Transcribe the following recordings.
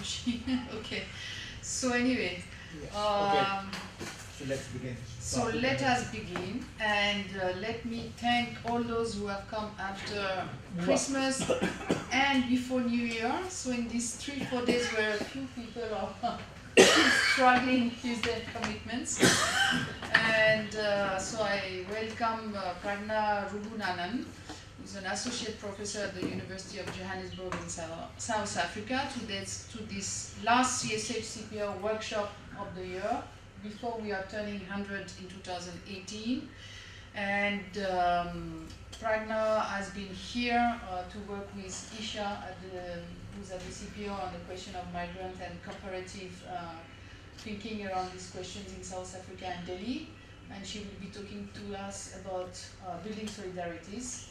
machine. Okay. So anyway, Okay. So let's begin. So let us begin, and let me thank all those who have come after Christmas and before New Year. So in these 3-4 days where a few people are struggling with their commitments. And so I welcome Pragna Rugunanan, who's an associate professor at the University of Johannesburg in South Africa, to this last CSH CPR workshop of the year, before we are turning 100 in 2018. And Pragna has been here to work with Isha, who's at the CPR, on the question of migrant and cooperative thinking around these questions in South Africa and Delhi. And she will be talking to us about building solidarities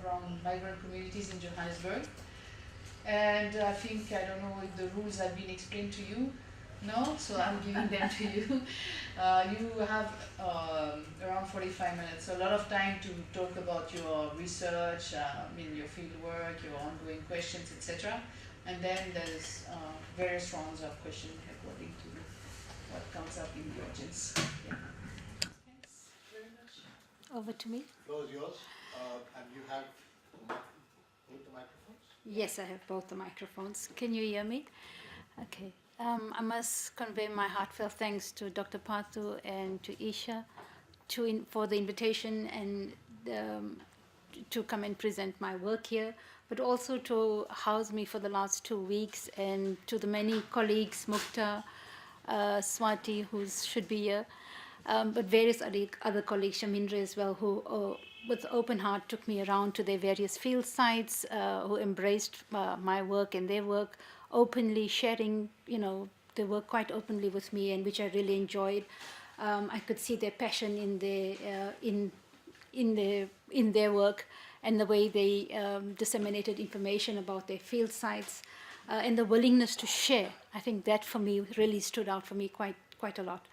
around migrant communities in Johannesburg. And I think, I don't know if the rules have been explained to you. No? So I'm giving them to you. You have around 45 minutes, so a lot of time to talk about your research, your field work, your ongoing questions, etc. And then there's various rounds of questions according to what comes up in the audience. Yeah. Thanks very much. Over to me. The floor is yours. And you have both the microphones? Yes, I have both the microphones. Can you hear me? Okay. I must convey my heartfelt thanks to Dr. Pathu and to Isha for the invitation and to come and present my work here, but also to house me for the last 2 weeks, and to the many colleagues, Mukta, Swati, who should be here, but various other colleagues, Shamindra as well, who with open heart took me around to their various field sites, who embraced my work and their work, openly sharing, their work quite openly with me, and which I really enjoyed. I could see their passion in their work, and the way they disseminated information about their field sites, and the willingness to share. I think that for me really stood out for me quite a lot.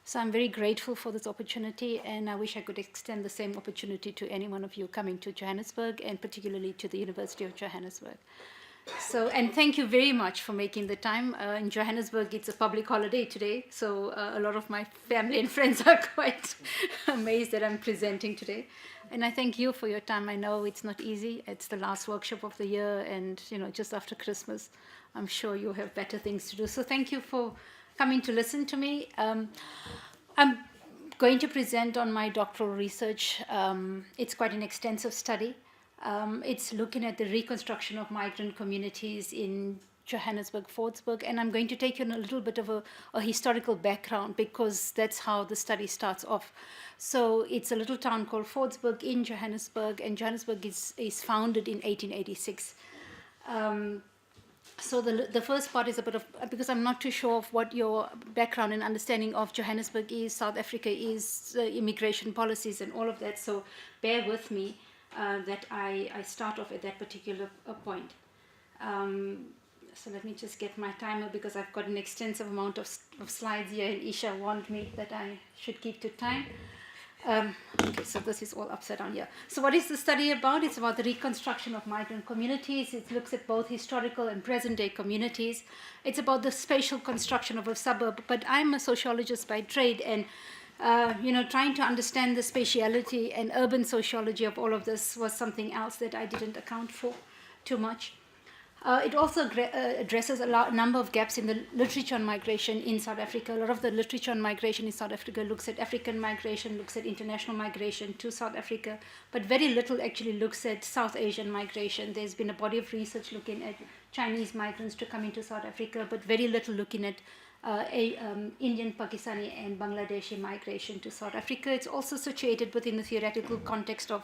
So I'm very grateful for this opportunity, and I wish I could extend the same opportunity to any one of you coming to Johannesburg, and particularly to the University of Johannesburg. So, and thank you very much for making the time. In Johannesburg, it's a public holiday today, so a lot of my family and friends are quite amazed that I'm presenting today. And I thank you for your time. I know it's not easy. It's the last workshop of the year, and just after Christmas, I'm sure you have better things to do. So thank you for coming to listen to me. I'm going to present on my doctoral research. It's quite an extensive study. It's looking at the reconstruction of migrant communities in Johannesburg, Fordsburg, and I'm going to take you in a little bit of a historical background, because that's how the study starts off. So it's a little town called Fordsburg in Johannesburg, and Johannesburg is founded in 1886. So the first part is a bit of, because I'm not too sure of what your background and understanding of Johannesburg is, South Africa is, immigration policies and all of that, so bear with me. That I start off at that particular point. So let me just get my timer, because I've got an extensive amount of slides here, and Isha warned me that I should keep to time. Okay, so this is all upside down here. So what is the study about? It's about the reconstruction of migrant communities. It looks at both historical and present-day communities. It's about the spatial construction of a suburb, but I'm a sociologist by trade, and trying to understand the spatiality and urban sociology of all of this was something else that I didn't account for too much. It also addresses a number of gaps in the literature on migration in South Africa. A lot of the literature on migration in South Africa looks at African migration, looks at international migration to South Africa, but very little actually looks at South Asian migration. There's been a body of research looking at Chinese migrants to come into South Africa, but very little looking at Indian, Pakistani, and Bangladeshi migration to South Africa. It's also situated within the theoretical context of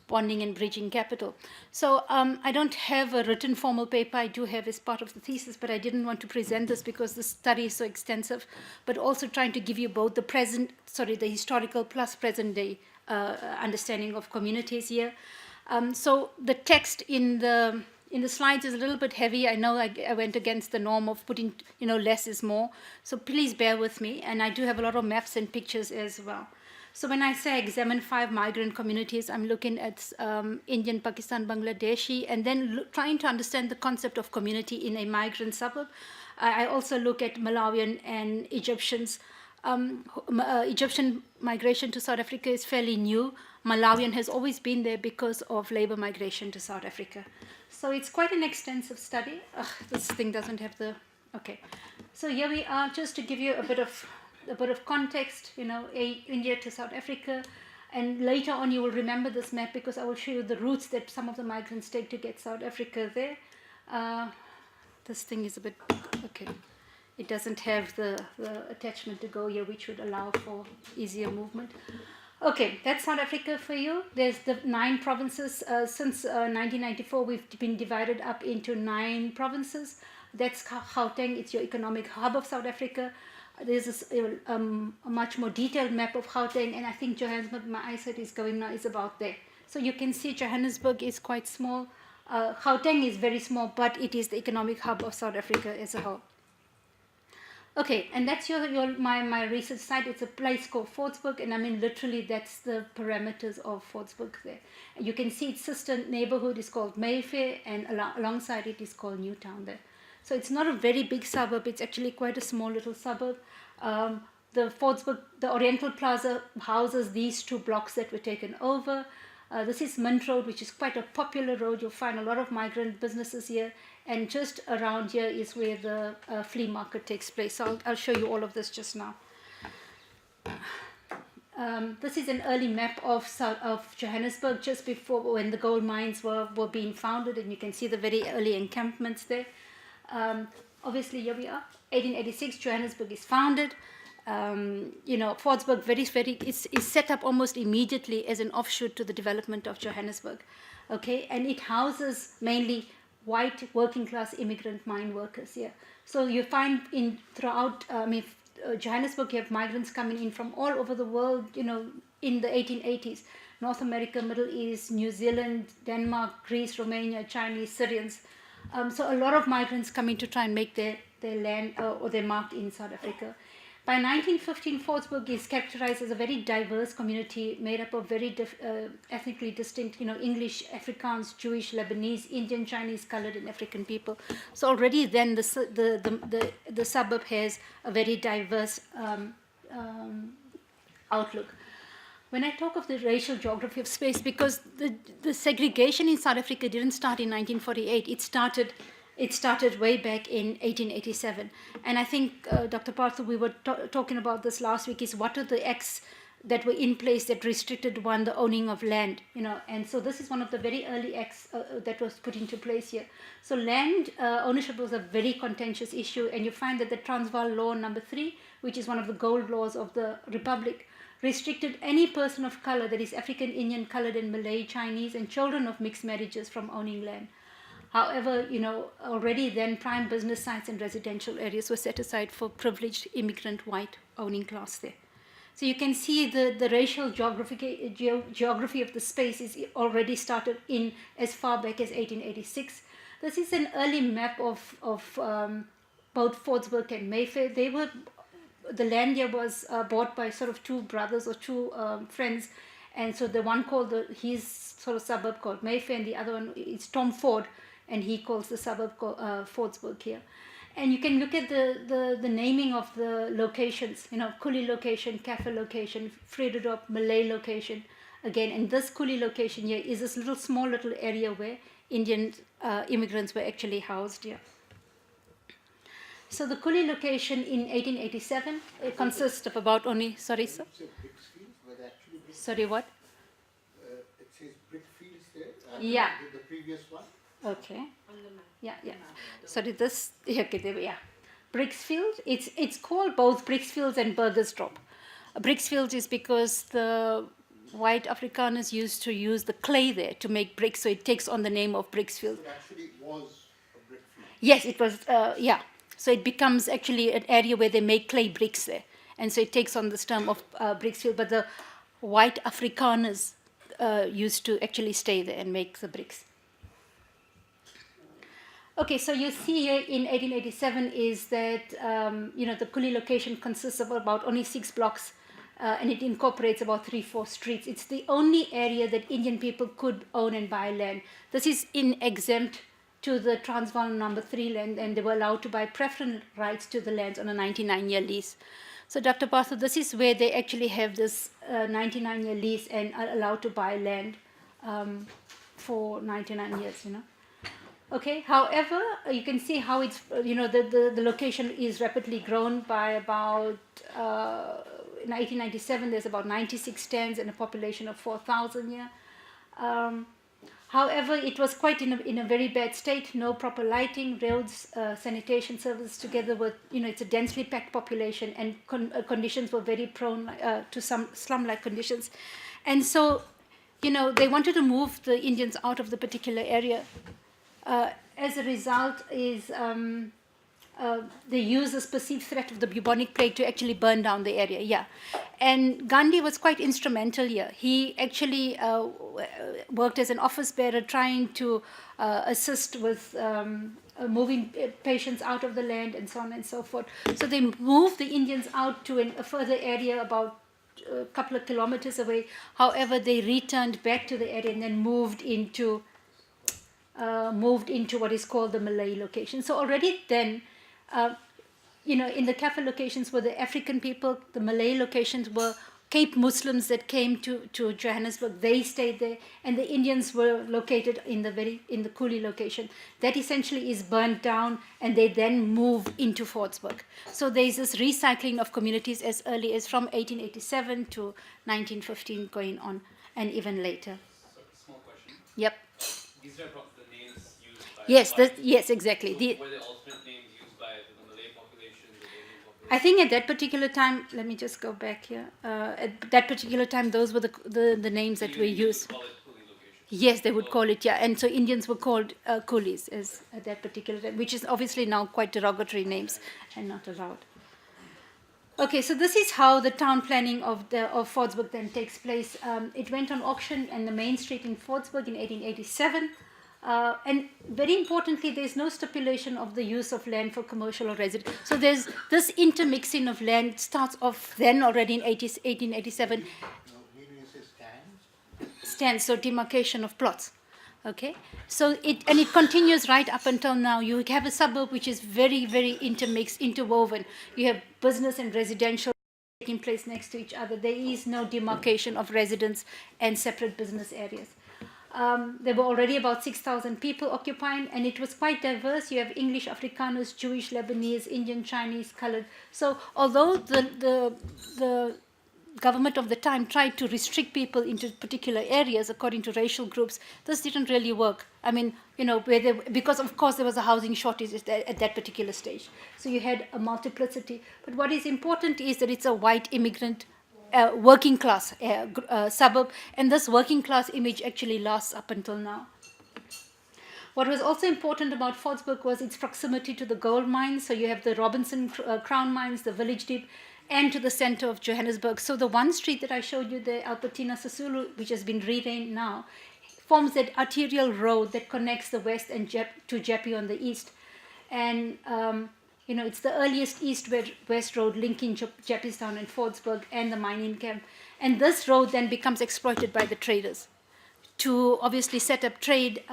bonding and bridging capital. So I don't have a written formal paper. I do have as part of the thesis, but I didn't want to present this because the study is so extensive, but also trying to give you both the historical plus present day understanding of communities here. So the text in the slides is a little bit heavy. I know I went against the norm of putting, less is more. So please bear with me. And I do have a lot of maps and pictures as well. So when I say examine 5 migrant communities, I'm looking at Indian, Pakistan, Bangladeshi, and then trying to understand the concept of community in a migrant suburb. I also look at Malawian and Egyptians. Egyptian migration to South Africa is fairly new. Malawian has always been there because of labor migration to South Africa. So it's quite an extensive study. Ugh, this thing doesn't have the, okay. So here we are, just to give you a bit of context, India to South Africa. And later on you will remember this map because I will show you the routes that some of the migrants take to get South Africa there. This thing is a bit, okay. It doesn't have the attachment to go here, which would allow for easier movement. Okay, that's South Africa for you. There's the 9 provinces. Since 1994, we've been divided up into 9 provinces. That's Gauteng. It's your economic hub of South Africa. There's a much more detailed map of Gauteng, and I think Johannesburg, my eyesight is going now, is about there. So you can see Johannesburg is quite small. Gauteng is very small, but it is the economic hub of South Africa as a whole. Okay, and that's my research site. It's a place called Fordsburg, and I mean literally that's the parameters of Fordsburg there. You can see its sister neighborhood is called Mayfair, and alongside it is called Newtown there. So it's not a very big suburb. It's actually quite a small little suburb. The Fordsburg, the Oriental Plaza houses these 2 blocks that were taken over. This is Mint Road, which is quite a popular road. You'll find a lot of migrant businesses here. And just around here is where the flea market takes place. So I'll show you all of this just now. This is an early map of Johannesburg, just before when the gold mines were being founded. And you can see the very early encampments there. Obviously, here we are. 1886, Johannesburg is founded. Fordsburg is set up almost immediately as an offshoot to the development of Johannesburg. Okay, and it houses mainly white working class immigrant mine workers here. So you find throughout Johannesburg, you have migrants coming in from all over the world, in the 1880s. North America, Middle East, New Zealand, Denmark, Greece, Romania, Chinese, Syrians. So a lot of migrants coming to try and make their land or their mark in South Africa. By 1915, Fordsburg is characterized as a very diverse community made up of very ethnically distinct, English, Afrikaans, Jewish, Lebanese, Indian, Chinese, colored, and African people. So already then the suburb has a very diverse outlook. When I talk of the racial geography of space, because the segregation in South Africa didn't start in 1948, it started way back in 1887. And I think, Dr. Partha, we were talking about this last week, is what are the acts that were in place that restricted the owning of land, and so this is one of the very early acts that was put into place here. So land ownership was a very contentious issue, and you find that the Transvaal Law number 3, which is one of the gold laws of the Republic, restricted any person of color, that is African, Indian, colored, and Malay, Chinese, and children of mixed marriages from owning land. However, already then prime business sites and residential areas were set aside for privileged immigrant white owning class there. So you can see the racial geography of the space is already started in as far back as 1886. This is an early map of both Fordsburg and Mayfair. The land here was bought by sort of 2 brothers or 2 friends, and so the one called his sort of suburb called Mayfair, and the other one is Tom Ford, and he calls the suburb called Fordsburg here. And you can look at the naming of the locations, Kuli location, Kafir location, Vredendorp, Malay location. Again, and this Kuli location here is this small little area where Indian immigrants were actually housed here. So the Kuli location in 1887, it consists of about only, sorry sir? Sorry, what? It says brick fields there. Yeah. The previous one. Okay. Yeah. Sorry, this. Okay, there we are. Brixfield. It's called both Brixfields and Burgersdorp. Brixfields is because the white Afrikaners used to use the clay there to make bricks, so it takes on the name of Brixfield. So it actually was a brick field. Yes, it was. Yeah. So it becomes actually an area where they make clay bricks there, and so it takes on this term of Brixfield. But the white Afrikaners used to actually stay there and make the bricks. Okay, so you see here in 1887 is that, the Kuli location consists of about only 6 blocks. and it incorporates about 3-4 streets. It's the only area that Indian people could own and buy land. This is exempt to the Transvaal number 3 land, and they were allowed to buy preferential rights to the lands on a 99-year lease. So Dr. Partha, this is where they actually have this 99-year lease and are allowed to buy land for 99 years, Okay, however, you can see how it's, the location is rapidly grown by about, in 1897, there's about 96 stands and a population of 4,000 here. However, it was quite in a very bad state, no proper lighting, roads, sanitation services, together with, it's a densely packed population, and conditions were very prone to some slum-like conditions. And so, they wanted to move the Indians out of the particular area. As a result is they use this perceived threat of the bubonic plague to actually burn down the area. Yeah, and Gandhi was quite instrumental here. He actually worked as an office bearer, trying to assist with moving patients out of the land and so on and so forth. So they moved the Indians out to a further area about a couple of kilometers away. However, they returned back to the area and then moved into what is called the Malay location. So already then, in the Kafir locations were the African people, the Malay locations were Cape Muslims that came to Johannesburg. They stayed there, and the Indians were located in the Coolie location. That essentially is burnt down, and they then move into Fordsburg. So there's this recycling of communities as early as from 1887 to 1915 going on, and even later. So, small question. Yep. These are the names used by... Yes, exactly. So were the alternate names used by the Malay population, the Indian population? I think at that particular time, let me just go back here. At that particular time, those were the names that were used. Call it Coolie location. Yes, they would call it, yeah. And so Indians were called coolies at that particular time, which is obviously now quite derogatory names and not allowed. Okay, so this is how the town planning of Fordsburg then takes place. It went on auction in the main street in Fordsburg in 1887. And very importantly, there's no stipulation of the use of land for commercial or residential. So there's this intermixing of land starts off then already in 1887. Stands, so demarcation of plots. Okay, so it continues right up until now. You have a suburb which is very, very intermixed, interwoven. You have business and residential taking place next to each other. There is no demarcation of residence and separate business areas. There were already about 6,000 people occupying, and it was quite diverse. You have English, Afrikaners, Jewish, Lebanese, Indian, Chinese, colored. So although the government of the time tried to restrict people into particular areas according to racial groups, this didn't really work. I mean, because of course there was a housing shortage at that particular stage. So you had a multiplicity. But what is important is that it's a white immigrant working class suburb, and this working class image actually lasts up until now. What was also important about Fordsburg was its proximity to the gold mines. So you have the Robinson Crown mines, the Village Deep, and to the center of Johannesburg. So the one street that I showed you, the Albertina Sisulu, which has been renamed now, forms that arterial road that connects the west and to Jeppe on the east. And it's the earliest east-west road linking Jeppestown and Fordsburg and the mining camp. And this road then becomes exploited by the traders to obviously set up trade,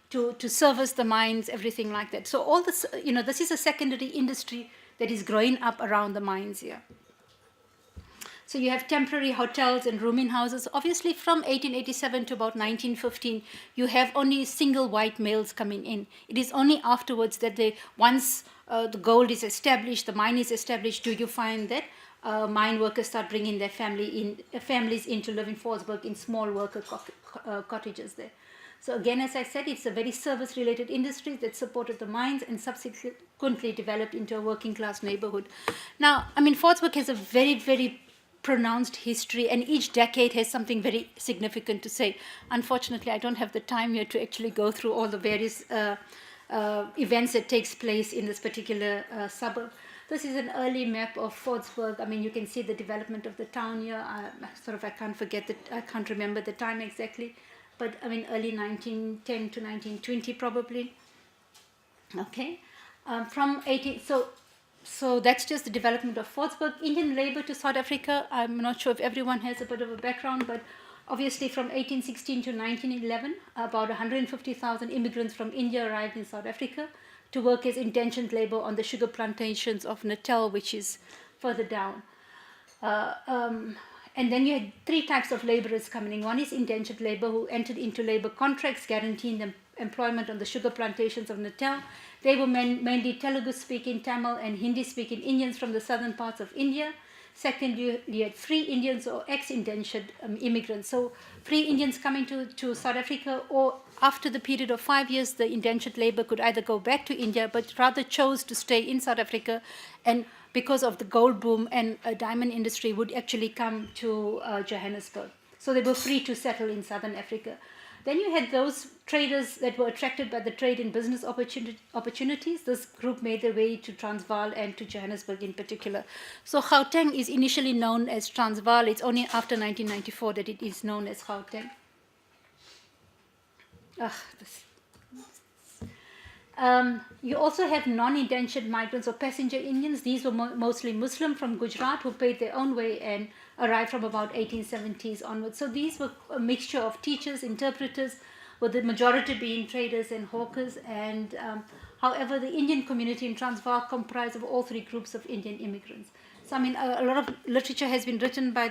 to service the mines, everything like that. So all this, this is a secondary industry that is growing up around the mines here. So you have temporary hotels and rooming houses. Obviously, from 1887 to about 1915, you have only single white males coming in. It is only afterwards that once the gold is established, the mine is established, do you find that mine workers start bringing their families in to live in Fordsburg in small worker cottages there. So again, as I said, it's a very service-related industry that supported the mines and subsequently developed into a working-class neighborhood. Now, I mean, Fordsburg has a very, very pronounced history, and each decade has something very significant to say. Unfortunately, I don't have the time here to actually go through all the various events that takes place in this particular suburb. This is an early map of Fordsburg. I mean, you can see the development of the town here. I can't remember the time exactly. But I mean, early 1910 to 1920 probably. Okay, so so that's just the development of Fortsburg. Indian labor to South Africa, I'm not sure if everyone has a bit of a background, but obviously from 1816 to 1911, about 150,000 immigrants from India arrived in South Africa to work as indentured labor on the sugar plantations of Natal, which is further down. And then you had three types of laborers coming in. One is indentured labor who entered into labor contracts guaranteeing them employment on the sugar plantations of Natal. They were mainly Telugu-speaking Tamil and Hindi-speaking Indians from the southern parts of India. Second, you had free Indians or ex-indentured immigrants. So free Indians coming to South Africa, or after the period of 5 years, the indentured labor could either go back to India, but rather chose to stay in South Africa, and because of the gold boom and diamond industry would actually come to Johannesburg. So they were free to settle in southern Africa. Then you had those traders that were attracted by the trade and business opportunities. This group made their way to Transvaal and to Johannesburg in particular. So Gauteng is initially known as Transvaal. It's only after 1994 that it is known as Gauteng. You also have non-indentured migrants or passenger Indians. These were mostly Muslim from Gujarat who paid their own way and arrived from about 1870s onwards. So these were a mixture of teachers, interpreters, with the majority being traders and hawkers. And however, the Indian community in Transvaal comprised of all three groups of Indian immigrants. So I mean, a lot of literature has been written by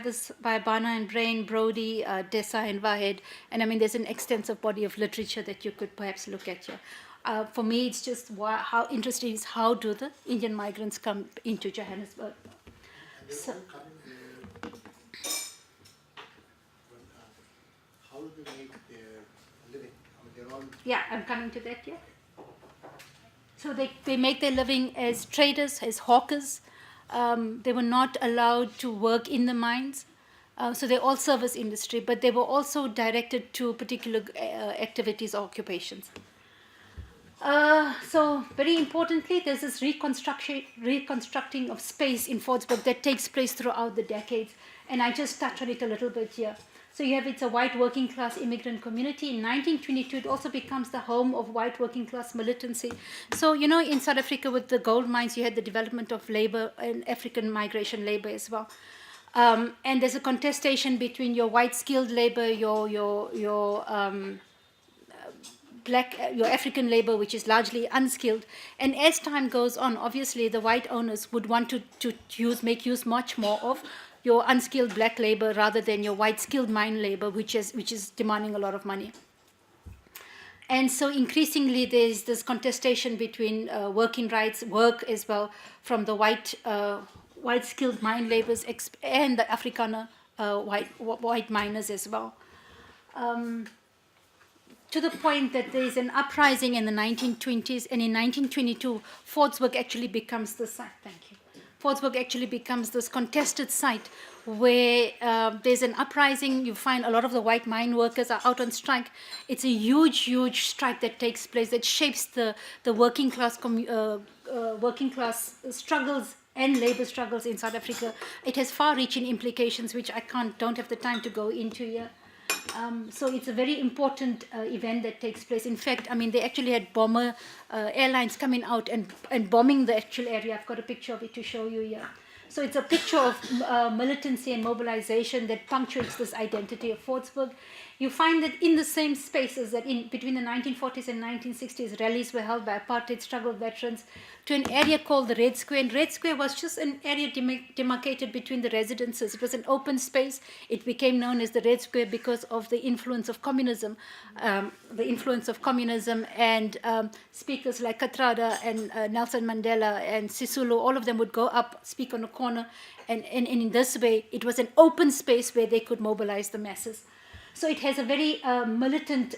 Bana and Brain, Brody, Desai and Wahed. And I mean, there's an extensive body of literature that you could perhaps look at here. For me, it's just how interesting is how do the Indian migrants come into Johannesburg. So, how do they make their living? I mean, they're all... Yeah, I'm coming to that, yeah. So they make their living as traders, as hawkers. They were not allowed to work in the mines. So they're all service industry, but they were also directed to particular activities or occupations. So very importantly, there's this reconstructing of space in Fortsburg that takes place throughout the decades, and I just touch on it a little bit here. So you have it's a white working class immigrant community. In 1922, it also becomes the home of white working class militancy. So, you know, in South Africa with the gold mines, you had the development of labor and African migration labor as well. And there's a contestation between your white skilled labor, your African labor, which is largely unskilled. And as time goes on, obviously the white owners would want to make use much more of your unskilled black labor rather than your white skilled mine labor, which is demanding a lot of money. And so increasingly there's this contestation between working rights, work as well, from the white skilled mine laborers and the Afrikaner white miners as well. To the point that there is an uprising in the 1920s, and in 1922, Fortsburg actually becomes the site. Thank you. Fortsburg actually becomes this contested site where there's an uprising. You find a lot of the white mine workers are out on strike. It's a huge strike that takes place that shapes the working class struggles and labor struggles in South Africa. It has far-reaching implications, which I don't have the time to go into here. So it's a very important event that takes place. In fact, I mean, they actually had bomber airlines coming out and bombing the actual area. I've got a picture of it to show you here. So it's a picture of militancy and mobilization that punctuates this identity of Fortsburg. You find that in the same spaces that between the 1940s and 1960s, rallies were held by apartheid struggle veterans to an area called the Red Square. And Red Square was just an area demarcated between the residences. It was an open space. It became known as the Red Square because of the influence of communism. And speakers like Katrada and Nelson Mandela and Sisulu, all of them would go up, speak on a corner. And in this way, it was an open space where they could mobilize the masses. So it has a very militant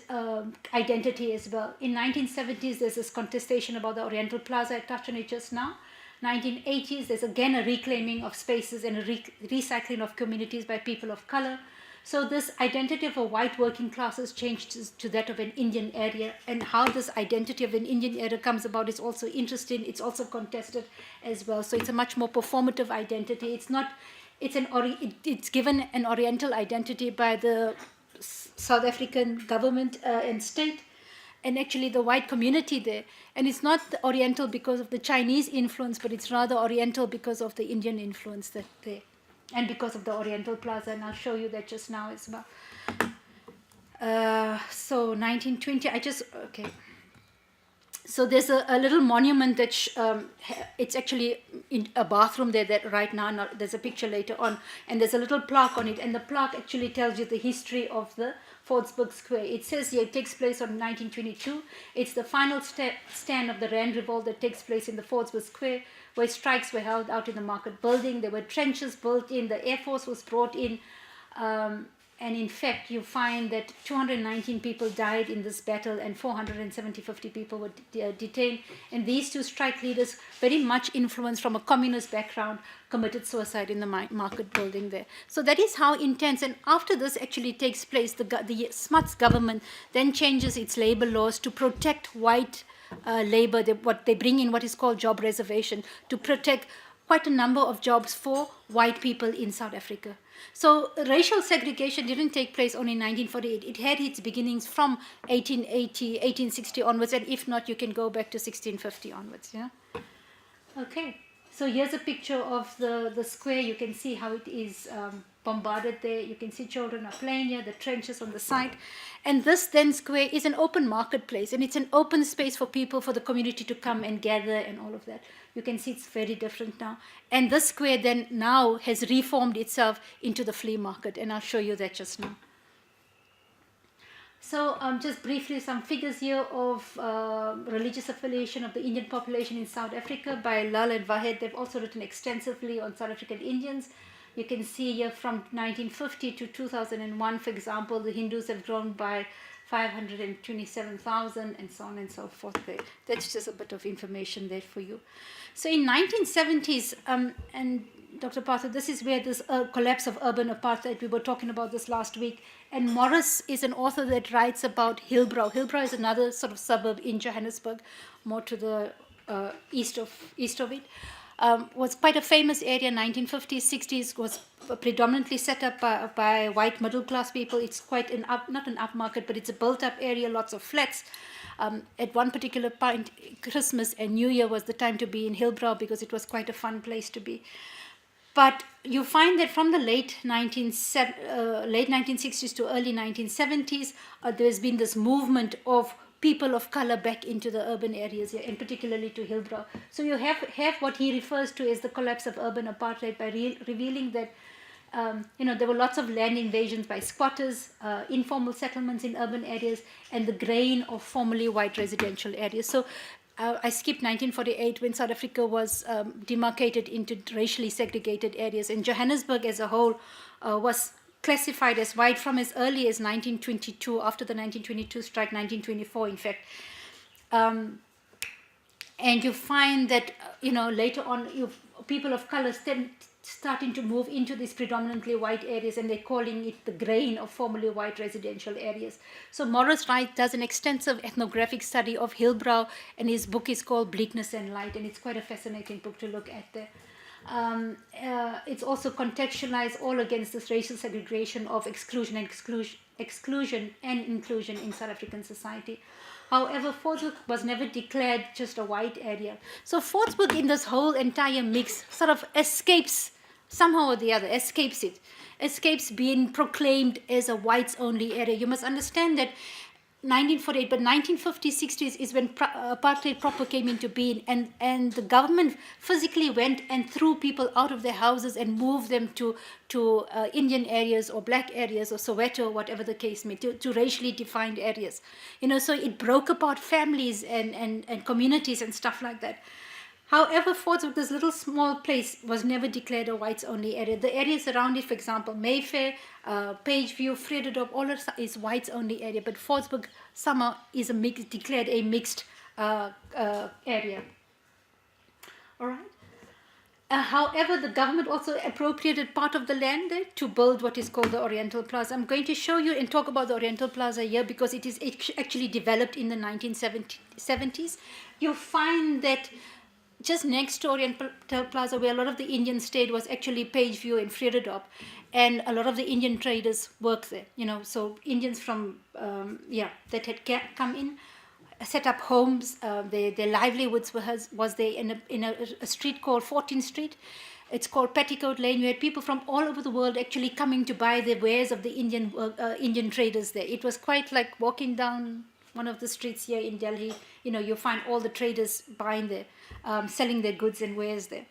identity as well. In 1970s, there's this contestation about the Oriental Plaza. I touched on it just now. 1980s, there's again a reclaiming of spaces and a recycling of communities by people of color. So this identity of a white working class has changed to that of an Indian area. And how this identity of an Indian area comes about is also interesting. It's also contested as well. So it's a much more performative identity. It's given an Oriental identity by the South African government and state, and actually the white community there. And it's not the Oriental because of the Chinese influence, but it's rather Oriental because of the Indian influence that there, and because of the Oriental Plaza. And I'll show you that just now as well. So 1920, okay. So there's a little monument that it's actually in a bathroom there that right now, there's a picture later on, and there's a little plaque on it, and the plaque actually tells you the history of the Fordsburg Square. It says here it takes place on 1922. It's the final stand of the Rand Revolt that takes place in the Fordsburg Square, where strikes were held out in the market building. There were trenches built in, the Air Force was brought in, and in fact, you find that 219 people died in this battle and 450 people were detained. And these two strike leaders, very much influenced from a communist background, committed suicide in the market building there. So that is how intense. And after this actually takes place, the Smuts government then changes its labor laws to protect white labor. They bring in what is called job reservation to protect quite a number of jobs for white people in South Africa. So racial segregation didn't take place only in 1948. It had its beginnings from 1880, 1860 onwards, and if not, you can go back to 1650 onwards. Yeah. Okay. So here's a picture of the square. You can see how it is bombarded there. You can see children are playing here, the trenches on the side. And this then square is an open marketplace, and it's an open space for people, for the community to come and gather and all of that. You can see it's very different now. And this square then now has reformed itself into the flea market, and I'll show you that just now. So just briefly, some figures here of religious affiliation of the Indian population in South Africa by Lal and Vahed. They've also written extensively on South African Indians. You can see here from 1950 to 2001, for example, the Hindus have grown by 527,000 and so on and so forth there. That's just a bit of information there for you. So in 1970s, and Dr. Partha, this is where this collapse of urban apartheid, we were talking about this last week, and Morris is an author that writes about Hillbrow. Hillbrow is another sort of suburb in Johannesburg, more to the east of it. Was quite a famous area, 1950s, 60s, was predominantly set up by white middle class people. It's quite not an upmarket, but it's a built up area, lots of flats. At one particular point, Christmas and New Year was the time to be in Hillbrow because it was quite a fun place to be. But you find that from the late 1960s to early 1970s, there's been this movement of people of color back into the urban areas here, and particularly to Hillbrow. So you have what he refers to as the collapse of urban apartheid by revealing that there were lots of land invasions by squatters, informal settlements in urban areas, and the grain of formerly white residential areas. So I skipped 1948 when South Africa was demarcated into racially segregated areas, and Johannesburg as a whole was classified as white from as early as 1922, after the 1922 strike, 1924 in fact. And you find that, later on, people of color starting to move into these predominantly white areas, and they're calling it the grain of formerly white residential areas. So Morris Wright does an extensive ethnographic study of Hillbrow, and his book is called Bleakness and Light, and it's quite a fascinating book to look at there. It's also contextualized all against this racial segregation of exclusion and inclusion in South African society. However, Fordsburg was never declared just a white area. So Fordsburg in this whole entire mix sort of escapes, somehow or the other, escapes being proclaimed as a whites only area. You must understand that 1948, but 1950s, 60s is when apartheid proper came into being, and the government physically went and threw people out of their houses and moved them to Indian areas or black areas or Soweto, whatever the case may be, to racially defined areas. So it broke apart families and communities and stuff like that. However, Fordsburg, this little small place, was never declared a whites-only area. The areas around it, for example, Mayfair, Pageview, Vredendorp, all of that is whites-only area. But Fordsburg somehow is declared a mixed area. All right. However, the government also appropriated part of the land there to build what is called the Oriental Plaza. I'm going to show you and talk about the Oriental Plaza here because it is actually developed in the 1970s. You'll find that just next to Oriental Plaza, where a lot of the Indian stayed, was actually Pageview and Vredendorp, and a lot of the Indian traders worked there. So Indians from that had come in set up homes. Their livelihoods was there in a street called 14th Street. It's called Petticoat Lane. You had people from all over the world actually coming to buy the wares of the Indian traders there. It was quite like walking down one of the streets here in Delhi. You find all the traders buying there, selling their goods and wares there.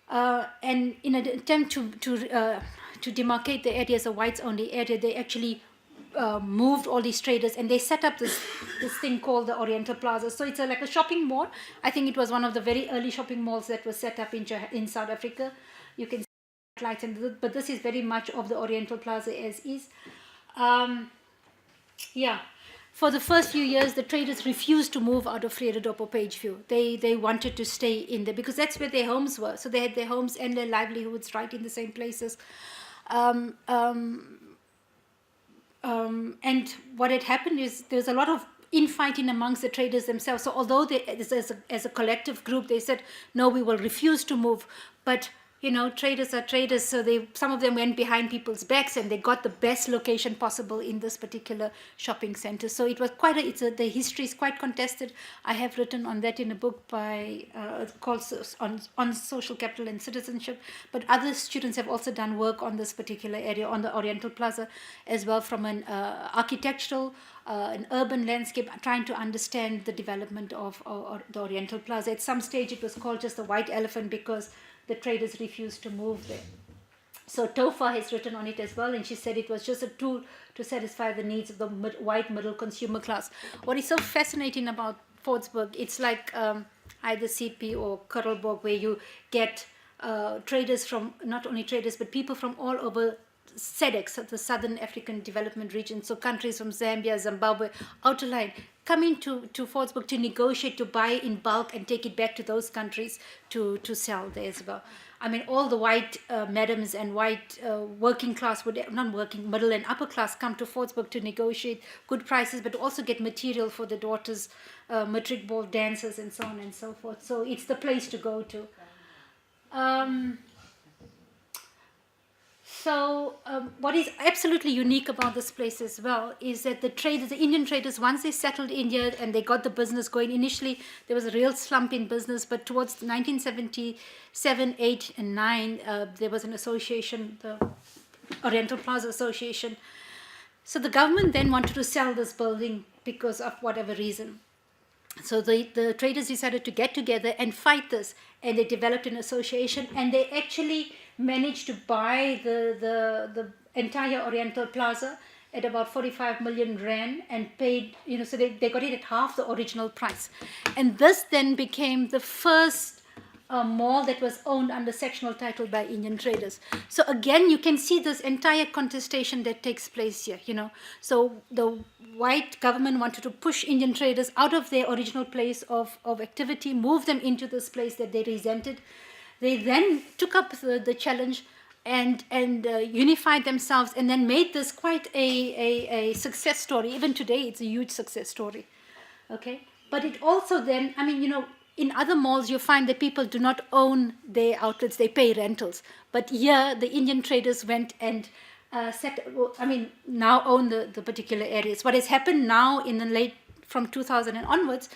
And in an attempt to demarcate the area as a whites-only area, they actually moved all these traders, and they set up this thing called the Oriental Plaza. So it's like a shopping mall. I think it was one of the very early shopping malls that was set up in South Africa. You can see lights, but this is very much of the Oriental Plaza as is. For the first few years, the traders refused to move out of Vredendorp or Pageview. They wanted to stay in there because that's where their homes were. So they had their homes and their livelihoods right in the same places. And what had happened is there was a lot of infighting amongst the traders themselves. So although as a collective group, they said, no, we will refuse to move. But traders are traders, so some of them went behind people's backs and they got the best location possible in this particular shopping center. So it was the history is quite contested. I have written on that in a book called on Social Capital and Citizenship. But other students have also done work on this particular area, on the Oriental Plaza, as well from an architectural, an urban landscape, trying to understand the development of the Oriental Plaza. At some stage, it was called just the White Elephant because the traders refused to move there. So Tofa has written on it as well, and she said it was just a tool to satisfy the needs of the white middle consumer class. What is so fascinating about Fordsburg, it's like either CP or Kurrelborg, where you get traders from, not only traders, but people from all over SADC, the Southern African Development Region, so countries from Zambia, Zimbabwe, outer line, coming to Fordsburg to negotiate, to buy in bulk and take it back to those countries to sell there as well. I mean, all the white madams and white working class, middle and upper class come to Fordsburg to negotiate good prices, but also get material for the daughters, matric ball dancers and so on and so forth. So it's the place to go to. So what is absolutely unique about this place as well is that the Indian traders, once they settled in here and they got the business going, initially there was a real slump in business, but towards 1977, 8 and 9, there was an association, the Oriental Plaza Association. So the government then wanted to sell this building because of whatever reason. So the traders decided to get together and fight this, and they developed an association, and they actually managed to buy the entire Oriental Plaza at about 45 million rand and paid, so they got it at half the original price. And this then became the first mall that was owned under sectional title by Indian traders. So again, you can see this entire contestation that takes place here, So the white government wanted to push Indian traders out of their original place of activity, move them into this place that they resented. They then took up the challenge and unified themselves, and then made this quite a success story. Even today, it's a huge success story. Okay, but it also then, in other malls, you find that people do not own their outlets; they pay rentals. But here, the Indian traders went and now own the particular areas. What has happened now from 2000 and onwards,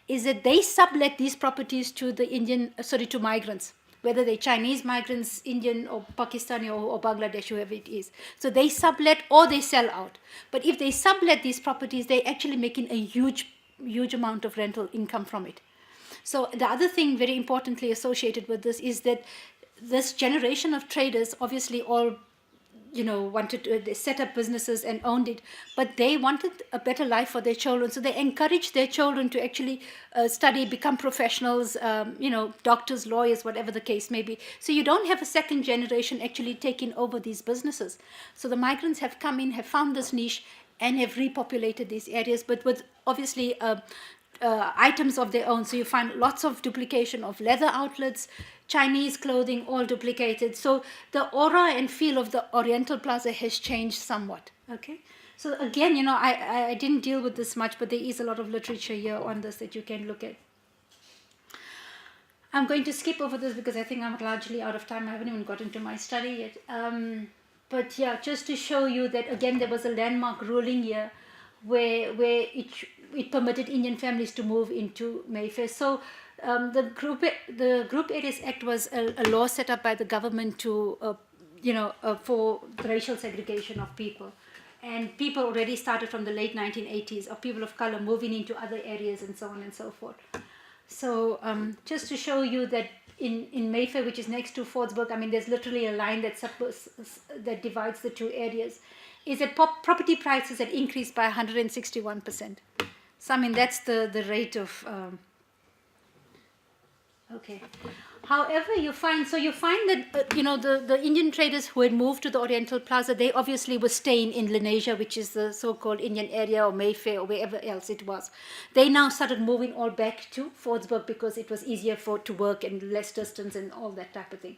is that they sublet these properties to to migrants, whether they're Chinese migrants, Indian or Pakistani or Bangladesh, whoever it is. So they sublet or they sell out. But if they sublet these properties, they're actually making a huge amount of rental income from it. So the other thing very importantly associated with this is that this generation of traders obviously all wanted to, they set up businesses and owned it, but they wanted a better life for their children. So they encouraged their children to actually study, become professionals, doctors, lawyers, whatever the case may be. So you don't have a second generation actually taking over these businesses. So the migrants have come in, have found this niche, and have repopulated these areas, but with obviously items of their own. So you find lots of duplication of leather outlets, Chinese clothing, all duplicated. So the aura and feel of the Oriental Plaza has changed somewhat. Okay. So again, I didn't deal with this much, but there is a lot of literature here on this that you can look at. I'm going to skip over this because I think I'm largely out of time. I haven't even gotten to my study yet. But yeah, just to show you that again, there was a landmark ruling here where it permitted Indian families to move into Mayfair. So the Group Areas Act was a law set up by the government to for the racial segregation of people. And people already started from the late 1980s of people of color moving into other areas and so on and so forth. So just to show you that in Mayfair, which is next to Fordsburg, I mean, there's literally a line that divides the two areas, is that property prices had increased by 161%. So, I mean, that's the rate of... okay. However, you find that, the Indian traders who had moved to the Oriental Plaza, they obviously were staying in Lenasia, which is the so-called Indian area, or Mayfair, or wherever else it was. They now started moving all back to Fordsburg because it was easier to work and less distance and all that type of thing.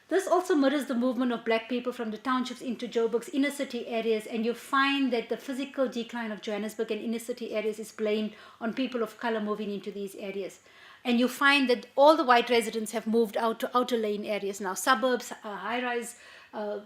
This also mirrors the movement of black people from the townships into Joburg's inner city areas, and you find that the physical decline of Johannesburg and inner city areas is blamed on people of color moving into these areas. And you find that all the white residents have moved out to outer lane areas now, suburbs, high-rise,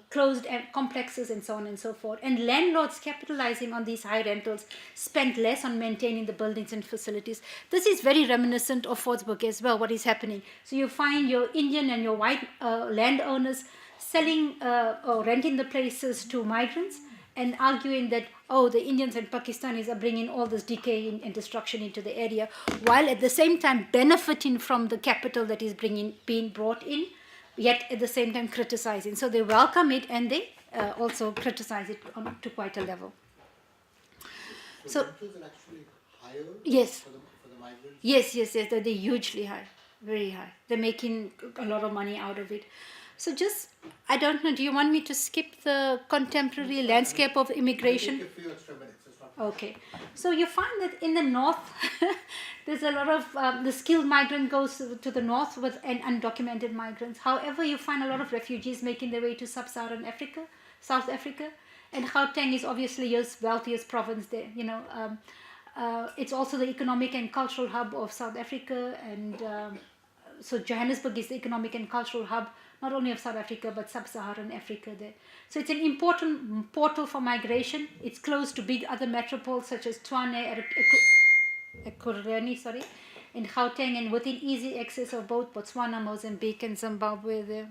closed complexes, and so on and so forth. And landlords capitalizing on these high rentals spent less on maintaining the buildings and facilities. This is very reminiscent of Fordsburg as well, what is happening. So you find your Indian and your white landowners selling or renting the places to migrants, and arguing that, oh, the Indians and Pakistanis are bringing all this decay and destruction into the area, while at the same time benefiting from the capital that is being brought in, yet at the same time criticizing. So they welcome it, and they also criticize it to quite a level. So rentals are actually higher yes. for the migrants? Yes, they're hugely high, very high. They're making a lot of money out of it. So just, I don't know, do you want me to skip the contemporary landscape of immigration? Take a few extra minutes. It's not Okay. So you find that in the north, there's a lot of, the skilled migrant goes to the north with undocumented migrants. However, you find a lot of refugees making their way to sub-Saharan Africa, South Africa. And Gauteng is obviously your wealthiest province there, it's also the economic and cultural hub of South Africa, and so Johannesburg is the economic and cultural hub, not only of South Africa, but sub-Saharan Africa there. So it's an important portal for migration. It's close to big other metropoles such as Tshwane, Ekurhuleni, in Gauteng, and within easy access of both Botswana, Mozambique, and Zimbabwe there.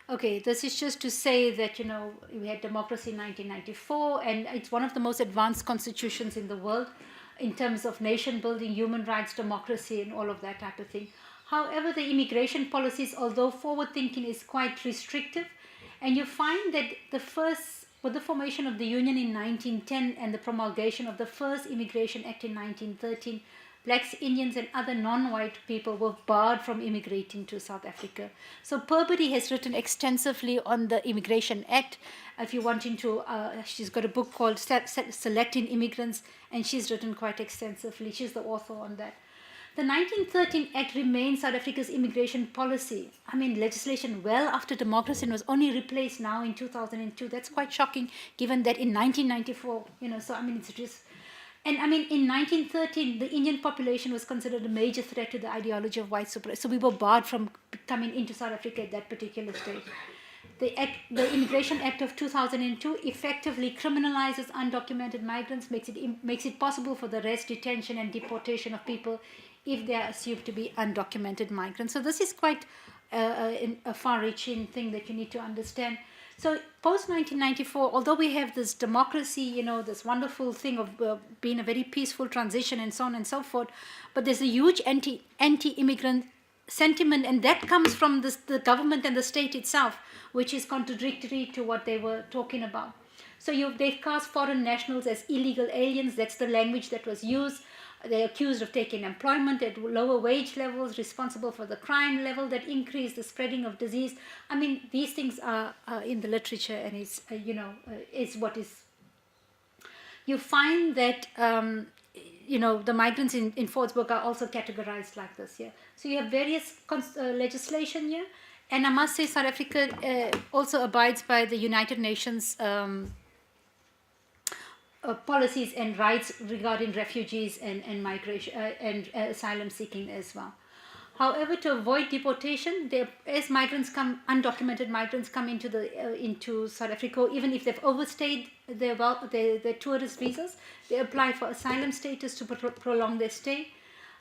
Okay, this is just to say that, we had democracy in 1994, and it's one of the most advanced constitutions in the world in terms of nation building, human rights, democracy, and all of that type of thing. However, the immigration policies, although forward-thinking, is quite restrictive. And you find that with the formation of the Union in 1910 and the promulgation of the first Immigration Act in 1913, blacks, Indians, and other non-white people were barred from immigrating to South Africa. So Perbody has written extensively on the Immigration Act. If you're wanting to, she's got a book called Selecting Immigrants, and she's written quite extensively. She's the author on that. The 1913 Act remains South Africa's immigration policy. I mean, legislation well after democracy, and was only replaced now in 2002. That's quite shocking, given that in 1994, so I mean, it's just... And I mean, in 1913, the Indian population was considered a major threat to the ideology of white supremacy. So we were barred from coming into South Africa at that particular stage. The Immigration Act of 2002 effectively criminalizes undocumented migrants, makes it possible for the arrest, detention, and deportation of people if they are assumed to be undocumented migrants. So this is quite a far-reaching thing that you need to understand. So post-1994, although we have this democracy, this wonderful thing of being a very peaceful transition and so on and so forth, but there's a huge anti-immigrant sentiment, and that comes from the government and the state itself, which is contradictory to what they were talking about. So they've cast foreign nationals as illegal aliens. That's the language that was used. They're accused of taking employment at lower wage levels, responsible for the crime level that increased, the spreading of disease. I mean, these things are in the literature, and it's, is what is... You find that, the migrants in Fordsburg are also categorized like this, yeah. So you have various legislation here, and I must say South Africa also abides by the United Nations policies and rights regarding refugees and migration and asylum seeking as well. However, to avoid deportation, as migrants come, undocumented migrants come into South Africa, even if they've overstayed their tourist visas, they apply for asylum status to prolong their stay.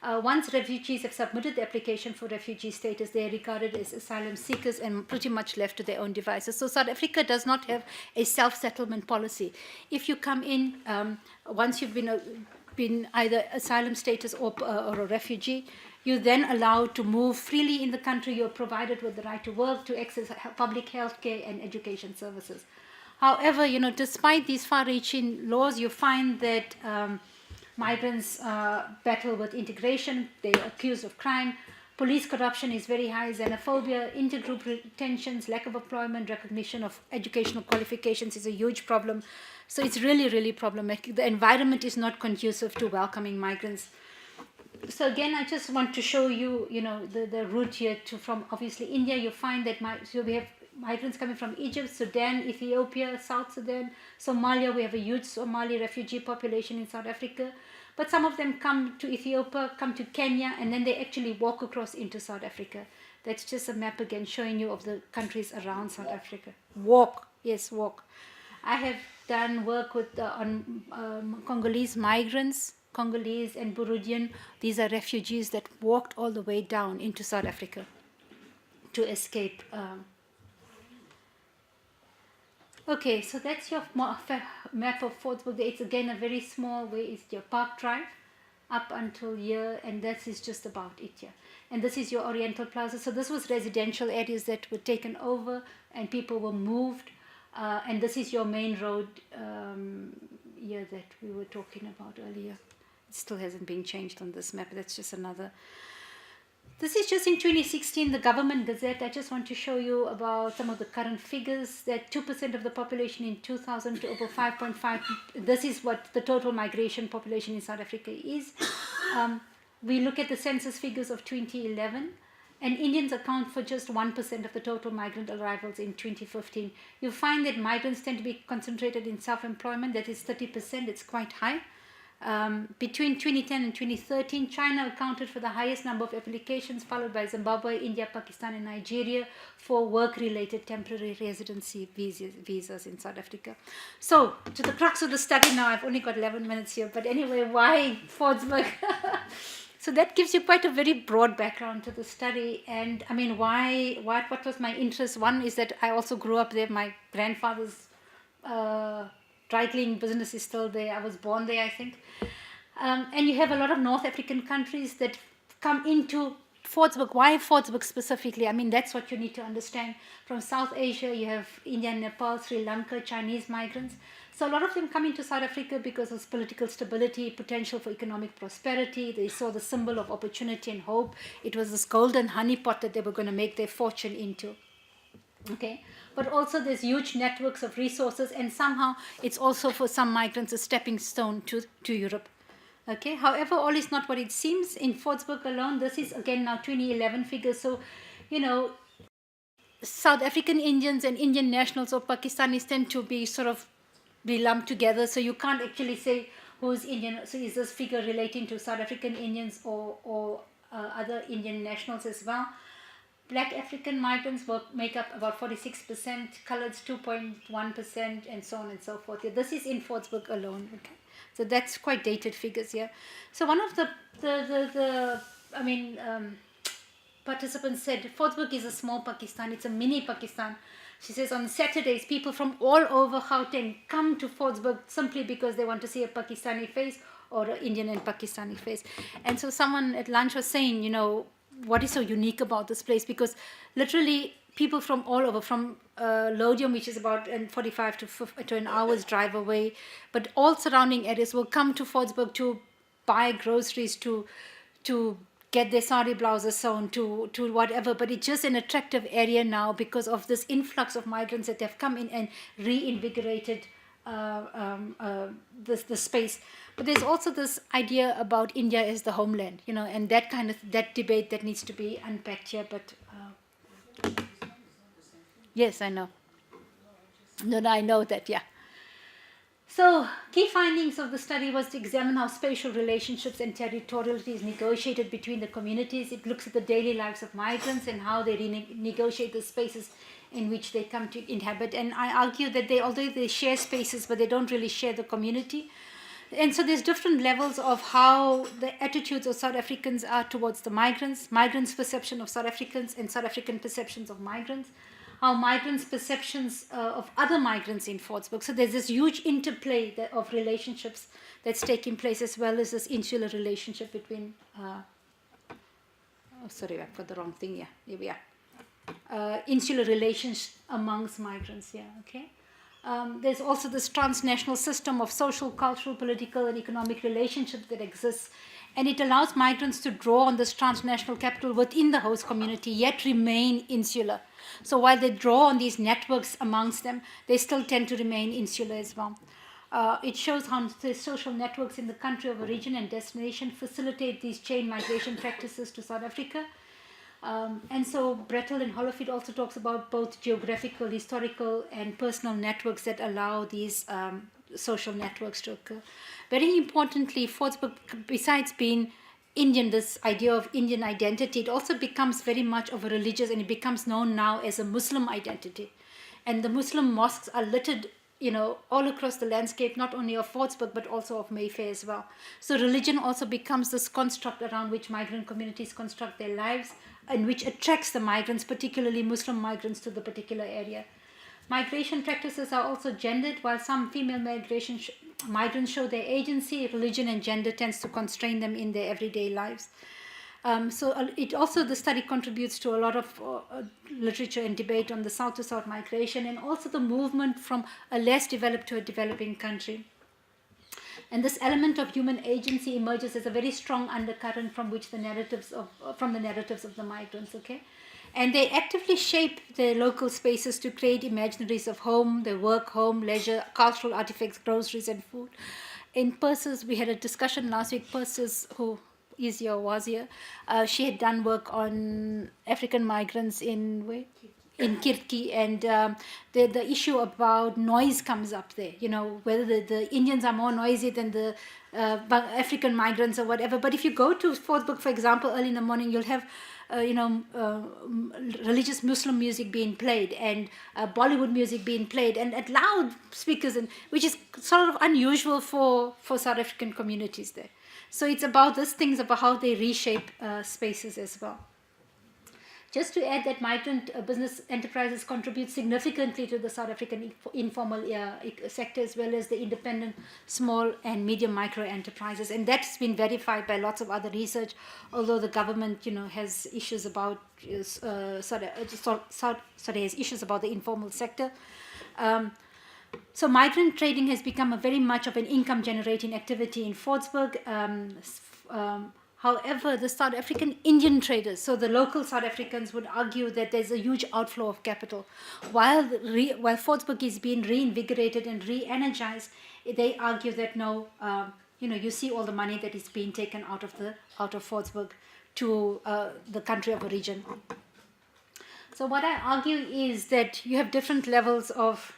Once refugees have submitted the application for refugee status, they are regarded as asylum seekers and pretty much left to their own devices. So South Africa does not have a self-settlement policy. If you come in, once you've been either asylum status or a refugee, you're then allowed to move freely in the country. You're provided with the right to work, to access public health care and education services. However, despite these far-reaching laws, you find that migrants battle with integration. They're accused of crime. Police corruption is very high. Xenophobia, intergroup retentions, lack of employment, recognition of educational qualifications is a huge problem. So it's really, really problematic. The environment is not conducive to welcoming migrants. So again, I just want to show you, the route here from obviously India. You find that so we have migrants coming from Egypt, Sudan, Ethiopia, South Sudan, Somalia. We have a huge Somali refugee population in South Africa. But some of them come to Ethiopia, come to Kenya, and then they actually walk across into South Africa. That's just a map again showing you of the countries around South Africa. Walk, yes, walk. I have done work with on Congolese migrants, Congolese and Burundian. These are refugees that walked all the way down into South Africa to escape. Okay, so that's your map of Fordsburg. It's again a very small way. It's your Park Drive up until here, and that is just about it here. And this is your Oriental Plaza. So this was residential areas that were taken over and people were moved. And this is your main road here that we were talking about earlier. It still hasn't been changed on this map. That's just another. This is just in 2016, the government gazette. I just want to show you about some of the current figures. That 2% of the population in 2000 to over 5.5. This is what the total migration population in South Africa is. We look at the census figures of 2011, and Indians account for just 1% of the total migrant arrivals in 2015. You find that migrants tend to be concentrated in self-employment. That is 30%. It's quite high. Between 2010 and 2013, China accounted for the highest number of applications, followed by Zimbabwe, India, Pakistan, and Nigeria for work-related temporary residency visas in South Africa. So, to the crux of the study now, I've only got 11 minutes here, but anyway, why Fordsburg? So that gives you quite a very broad background to the study. And I mean, what was my interest? One is that I also grew up there. My grandfather's dry cleaning business is still there. I was born there, I think. And you have a lot of North African countries that come into Fordsburg. Why Fordsburg specifically? I mean, that's what you need to understand. From South Asia, you have India, Nepal, Sri Lanka, Chinese migrants. So a lot of them come into South Africa because of political stability, potential for economic prosperity. They saw the symbol of opportunity and hope. It was this golden honeypot that they were going to make their fortune into. Okay, but also there's huge networks of resources, and somehow it's also for some migrants a stepping stone to Europe. Okay, however, all is not what it seems. In Fordsburg alone, this is again now 2011 figures. So, South African Indians and Indian nationals or Pakistanis tend to be be lumped together. So you can't actually say who's Indian. So is this figure relating to South African Indians or other Indian nationals as well? Black African migrants make up about 46%, coloreds 2.1%, and so on and so forth. Yeah, this is in Fordsburg alone. Okay, so that's quite dated figures here. So one of the participants said Fordsburg is a small Pakistan. It's a mini Pakistan. She says on Saturdays, people from all over Gauteng come to Fordsburg simply because they want to see a Pakistani face or an Indian and Pakistani face. And so someone at lunch was saying, what is so unique about this place? Because literally people from all over, from Lodium, which is about 45 to an hour's drive away, but all surrounding areas will come to Fordsburg to buy groceries, to get their sari blouses sewn, to whatever. But it's just an attractive area now because of this influx of migrants that have come in and reinvigorated the space. But there's also this idea about India as the homeland, and that debate that needs to be unpacked here. But yes, I know. No, I know that. Yeah. So, key findings of the study was to examine how spatial relationships and territoriality is negotiated between the communities. It looks at the daily lives of migrants and how they negotiate the spaces in which they come to inhabit. And I argue that although they share spaces, but they don't really share the community. And so there's different levels of how the attitudes of South Africans are towards the migrants' perception of South Africans, and South African perceptions of migrants, how migrants' perceptions of other migrants in Fortsburg. So there's this huge interplay of relationships that's taking place, as well as this insular relationship between, sorry, I've got the wrong thing here. Here we are. Insular relations amongst migrants, okay. There's also this transnational system of social, cultural, political, and economic relationships that exists, and it allows migrants to draw on this transnational capital within the host community, yet remain insular. So while they draw on these networks amongst them, they still tend to remain insular as well. It shows how the social networks in the country of origin and destination facilitate these chain migration practices to South Africa. And so Brettel and Hollowfield also talks about both geographical, historical, and personal networks that allow these social networks to occur. Very importantly, Fortsburg, besides being Indian, this idea of Indian identity, it also becomes very much of a religious, and it becomes known now as a Muslim identity. And the Muslim mosques are littered, all across the landscape, not only of Fortsburg, but also of Mayfair as well. So religion also becomes this construct around which migrant communities construct their lives, and which attracts the migrants, particularly Muslim migrants, to the particular area. Migration practices are also gendered. While some female migrants show their agency, religion and gender tends to constrain them in their everyday lives. The study contributes to a lot of literature and debate on the south-to-south migration, and also the movement from a less developed to a developing country. And this element of human agency emerges as a very strong undercurrent from the narratives of the migrants, okay? And they actively shape their local spaces to create imaginaries of home, their work, home, leisure, cultural artifacts, groceries, and food. In Persis, we had a discussion last week. Persis, who is here, was here, she had done work on African migrants in Kirti, and the issue about noise comes up there, whether the Indians are more noisy than the African migrants or whatever. But if you go to Fortsburg, for example, early in the morning, you'll have religious Muslim music being played, and Bollywood music being played, and at loud speakers, and which is sort of unusual for South African communities there. So it's about these things, about how they reshape spaces as well. Just to add that migrant business enterprises contribute significantly to the South African informal sector, as well as the independent small and medium micro enterprises, and that's been verified by lots of other research. Although the government, has issues about has issues about the informal sector. So migrant trading has become very much of an income generating activity in Fortsburg. However, the South African Indian traders, so the local South Africans, would argue that there's a huge outflow of capital. While Fortsburg is being reinvigorated and re-energized, they argue that no, you see all the money that is being taken out of Fortsburg to the country of origin. So what I argue is that you have different levels of,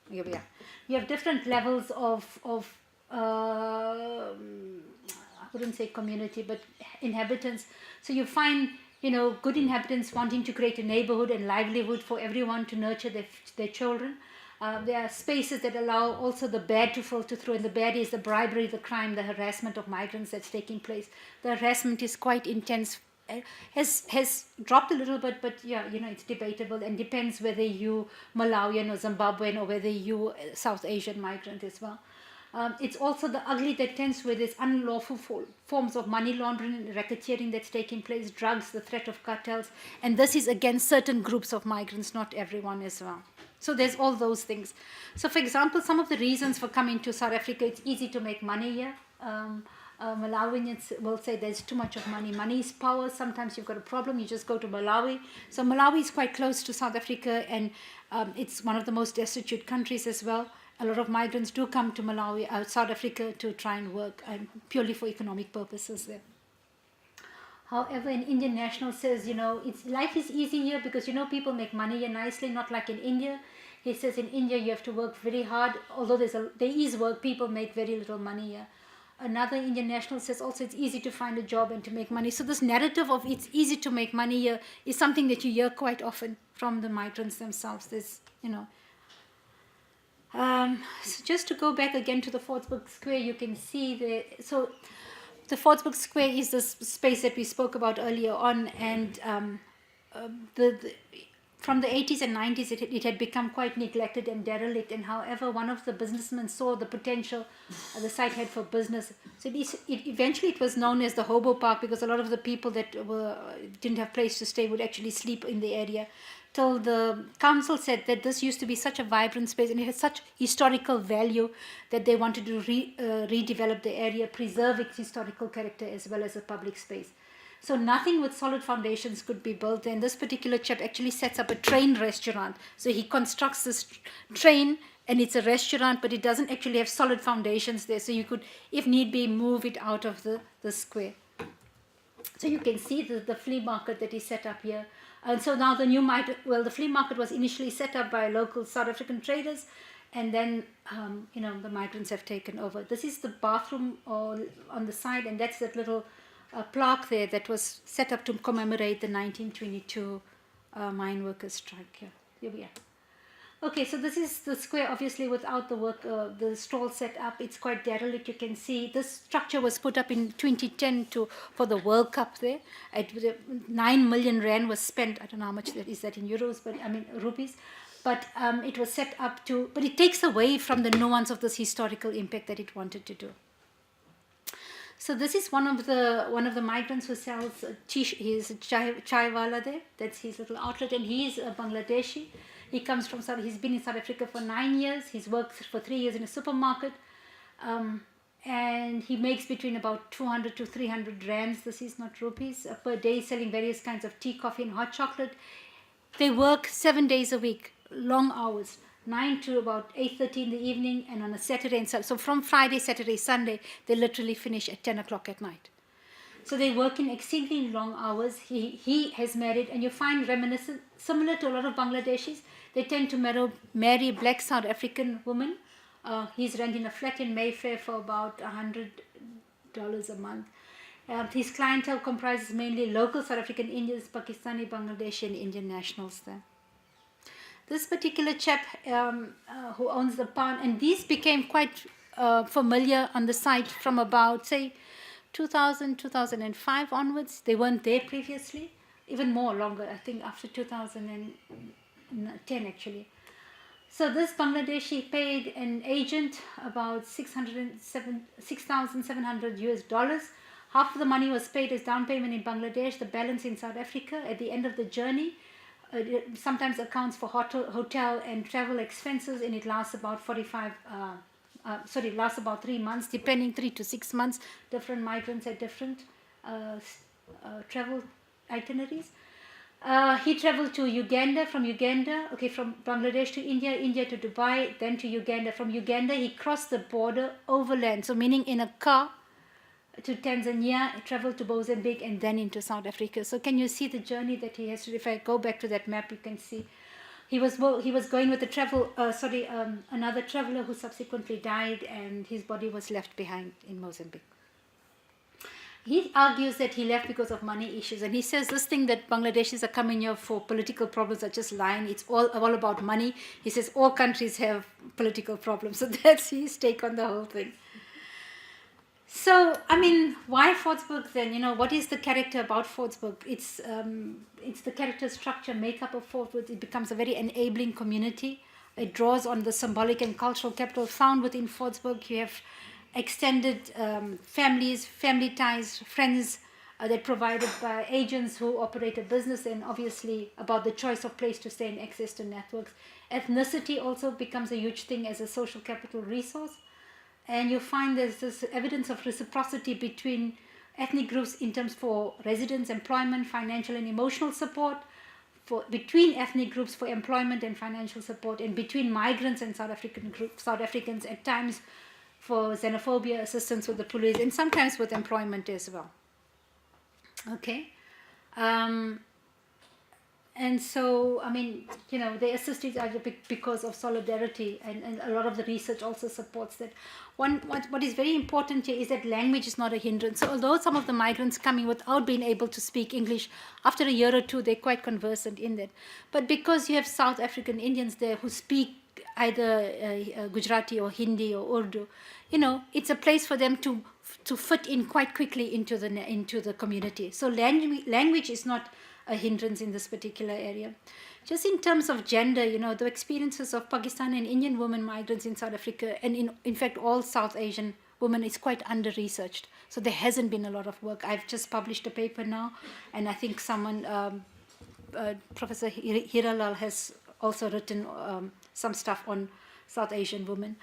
here we are. You have different levels of I wouldn't say community, but inhabitants. So you find, good inhabitants wanting to create a neighborhood and livelihood for everyone to nurture their children. There are spaces that allow also the bad to filter through, and the bad is the bribery, the crime, the harassment of migrants that's taking place. The harassment is quite intense. Has dropped a little bit, but it's debatable, and depends whether you Malawian or Zimbabwean, or whether you South Asian migrant as well. It's also the ugly that tends with this unlawful forms of money laundering and racketeering that's taking place, drugs, the threat of cartels, and this is against certain groups of migrants, not everyone as well. So there's all those things. So for example, some of the reasons for coming to South Africa, it's easy to make money here. Malawians will say there's too much of money. Money is power. Sometimes you've got a problem, you just go to Malawi. So Malawi is quite close to South Africa, and it's one of the most destitute countries as well. A lot of migrants do come to Malawi, South Africa, to try and work, purely for economic purposes there. However, an Indian national says, life is easy here because, people make money here nicely, not like in India. He says in India you have to work very hard, although there is work, people make very little money here. Another Indian national says also it's easy to find a job and to make money. So this narrative of it's easy to make money here is something that you hear quite often from the migrants themselves. There's, so just to go back again to the Fordsburg Square, you can see so the Fordsburg Square is this space that we spoke about earlier on, and from the 80s and 90s it had become quite neglected and derelict, and however one of the businessmen saw the potential the site had for business, so eventually it was known as the Hobo Park, because a lot of the people that didn't have place to stay would actually sleep in the area, till the council said that this used to be such a vibrant space and it had such historical value that they wanted to redevelop the area, preserve its historical character as well as a public space. So nothing with solid foundations could be built. And this particular chap actually sets up a train restaurant. So he constructs this train and it's a restaurant, but it doesn't actually have solid foundations there. So you could, if need be, move it out of the square. So you can see the flea market that he set up here. And so now the flea market was initially set up by local South African traders, and then the migrants have taken over. This is the bathroom on the side, and that's that little plaque there that was set up to commemorate the 1922 mine workers strike. Here we are. Okay, so this is the square, obviously without the stall set up. It's quite derelict. You can see this structure was put up in 2010 for the World Cup there. 9 million rand was spent. I don't know how much that is in euros, but I mean rupees. But it was set up but it takes away from the nuance of this historical impact that it wanted to do. So this is one of the migrants who sells he's a chai wala there. That's his little outlet, and he is a Bangladeshi. He comes from he's been in South Africa for 9 years. He's worked for 3 years in a supermarket, and he makes between about 200 to 300 rands. This is not rupees per day, selling various kinds of tea, coffee, and hot chocolate. They work 7 days a week, long hours. 9 to about 8:30 in the evening, and on a Saturday and Sunday. So from Friday, Saturday, Sunday, they literally finish at 10 o'clock at night. So they work in exceedingly long hours. He has married, and you find reminiscent, similar to a lot of Bangladeshis, they tend to marry black South African women. He's renting a flat in Mayfair for about $100 a month. His clientele comprises mainly local South African Indians, Pakistani, Bangladeshi, and Indian nationals there. This particular chap who owns the pawn, and these became quite familiar on the site from about, say, 2000, 2005 onwards. They weren't there previously, even more longer, I think after 2010 actually. So this Bangladeshi paid an agent about $6,700 US. Half of the money was paid as down payment in Bangladesh, the balance in South Africa. At the end of the journey, it sometimes accounts for hotel and travel expenses, and it lasts about 3 months, depending 3 to 6 months. Different migrants had different travel itineraries. He traveled to Uganda, from Bangladesh to India, India to Dubai, then to Uganda. From Uganda, he crossed the border overland, so meaning in a car, to Tanzania, traveled to Mozambique, and then into South Africa. So can you see the journey that he has to? If I go back to that map, you can see he was going with another traveler who subsequently died, and his body was left behind in Mozambique. He argues that he left because of money issues, and he says this thing that Bangladeshis are coming here for political problems are just lying. It's all about money. He says all countries have political problems, so that's his take on the whole thing. So, I mean, why Fordsburg then? What is the character about Fordsburg? It's the character, structure, makeup of Fordsburg. It becomes a very enabling community. It draws on the symbolic and cultural capital found within Fordsburg. You have extended families, family ties, friends that provided by agents who operate a business, and obviously about the choice of place to stay and access to networks. Ethnicity also becomes a huge thing as a social capital resource. And you find there's this evidence of reciprocity between ethnic groups in terms for residence, employment, financial and emotional support, between ethnic groups for employment and financial support, and between migrants and South Africans at times for xenophobia, assistance with the police, and sometimes with employment as well. Okay. And so, I mean, you know, they assist each other because of solidarity, and a lot of the research also supports that. What is very important here is that language is not a hindrance. So although some of the migrants coming without being able to speak English, after a year or two, they're quite conversant in that. But because you have South African Indians there who speak either Gujarati or Hindi or Urdu, you know, it's a place for them to fit in quite quickly into the community. So language is not a hindrance in this particular area. Just in terms of gender, you know, the experiences of Pakistani and Indian women migrants in South Africa, and in fact all South Asian women, is quite under-researched. So there hasn't been a lot of work. I've just published a paper now, and I think someone, Professor Hiralal, has also written some stuff on South Asian women.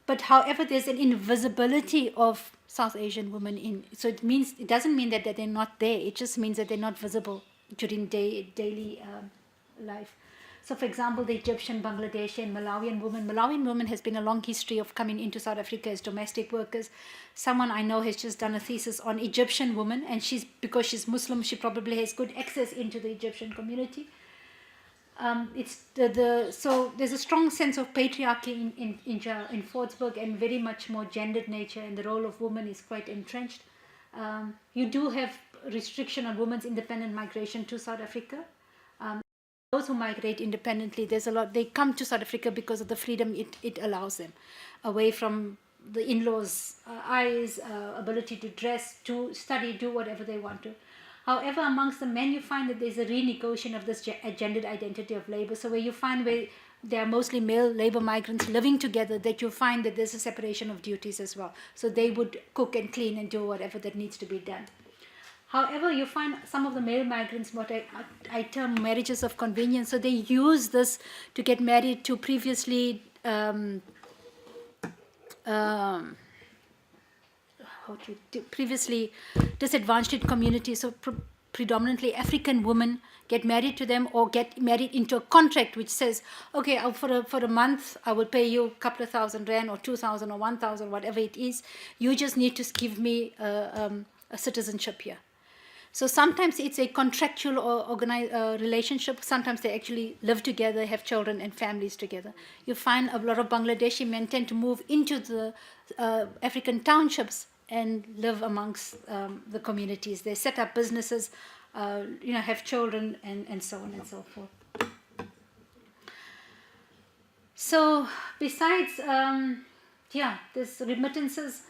But however, there's an invisibility of South Asian women so it doesn't mean that they're not there. It just means that they're not visible during daily life. So for example, the Egyptian, Bangladeshi and Malawian women has been a long history of coming into South Africa as domestic workers. Someone I know has just done a thesis on Egyptian women, and because she's Muslim, she probably has good access into the Egyptian community. So there's a strong sense of patriarchy in Fordsburg, and very much more gendered nature, and the role of women is quite entrenched. You do have restriction on women's independent migration to South Africa. Those who migrate independently, there's a lot. They come to South Africa because of the freedom it allows them, away from the in-laws' eyes, ability to dress, to study, do whatever they want to. However, amongst the men, you find that there's a renegotiation of this gendered identity of labor. So where you find where there are mostly male labor migrants living together, that you find that there's a separation of duties as well. So they would cook and clean and do whatever that needs to be done. However, you find some of the male migrants, what I term marriages of convenience. So they use this to get married to previously previously disadvantaged communities. So predominantly African women get married to them, or get married into a contract which says, okay, for a month I will pay you a couple of $1,000 or 2,000 or 1,000, whatever it is. You just need to give me a citizenship here. So sometimes it's a contractual or relationship. Sometimes they actually live together, have children and families together. You find a lot of Bangladeshi men tend to move into the African townships and live amongst the communities. They set up businesses, have children, and so on and so forth. So besides, there's remittances.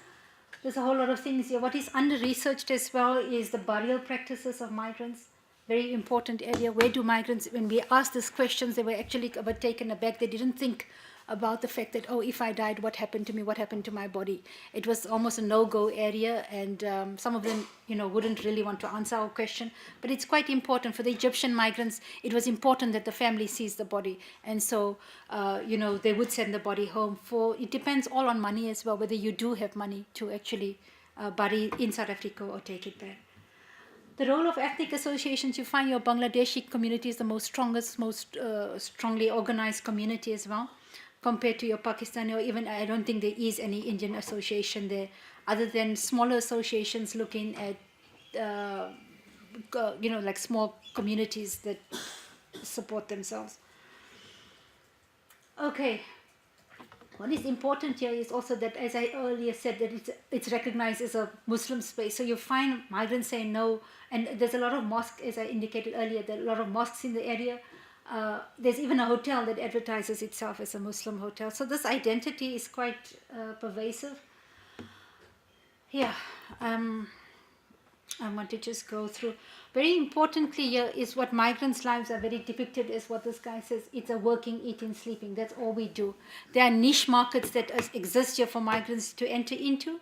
There's a whole lot of things here. What is under-researched as well is the burial practices of migrants. Very important area. Where do migrants, when we asked these questions, they were actually taken aback. They didn't think about the fact that, if I died, what happened to me? What happened to my body? It was almost a no-go area, and some of them, wouldn't really want to answer our question. But it's quite important. For the Egyptian migrants, it was important that the family sees the body. And so, they would send the body home. It depends all on money as well, whether you do have money to actually bury in South Africa or take it back. The role of ethnic associations, you find your Bangladeshi community is the most strongly organized community as well, compared to your Pakistani, or even I don't think there is any Indian association there, other than smaller associations looking at, like small communities that support themselves. Okay. What is important here is also that, as I earlier said, that it's recognized as a Muslim space. So you find migrants say no, and there's a lot of mosques, as I indicated earlier, there are a lot of mosques in the area. There's even a hotel that advertises itself as a Muslim hotel. So this identity is quite pervasive. Yeah, I want to just go through. Very importantly here is what migrants' lives are very depicted as what this guy says. It's a working, eating, sleeping. That's all we do. There are niche markets that exist here for migrants to enter into.